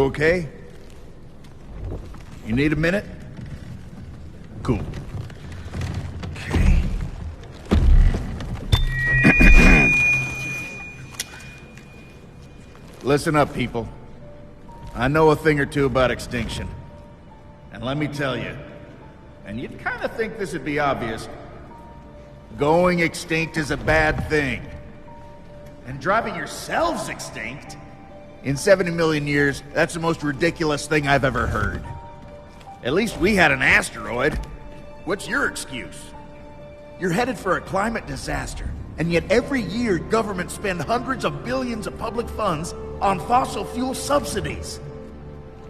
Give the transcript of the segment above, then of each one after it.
okay? You need a minute? Cool. Okay. Listen up, people. I know a thing or two about extinction. And let me tell you, and you'd kind of think this would be obvious, going extinct is a bad thing. And driving yourselves extinct? In 70 million years, that's the most ridiculous thing I've ever heard. At least we had an asteroid. What's your excuse? You're headed for a climate disaster, and yet every year governments spend hundreds of billions of public funds on fossil fuel subsidies.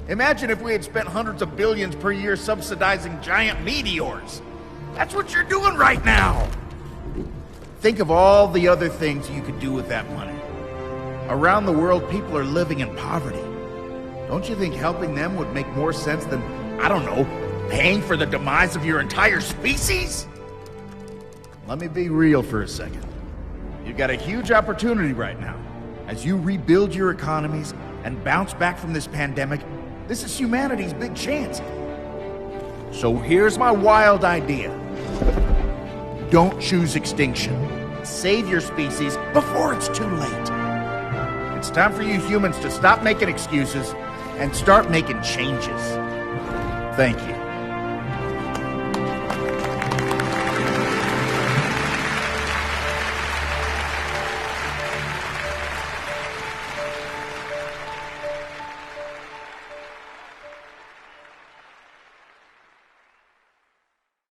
Imagine if we had spent hundreds of billions per year subsidizing giant meteors. That's what you're doing right now. Think of all the other things you could do with that money. Around the world, people are living in poverty. Don't you think helping them would make more sense than, I don't know, paying for the demise of your entire species? Let me be real for a second. You've got a huge opportunity right now. As you rebuild your economies and bounce back from this pandemic, this is humanity's big chance. So here's my wild idea. Don't choose extinction. Save your species before it's too late. It's time for you humans to stop making excuses and start making changes. Thank you.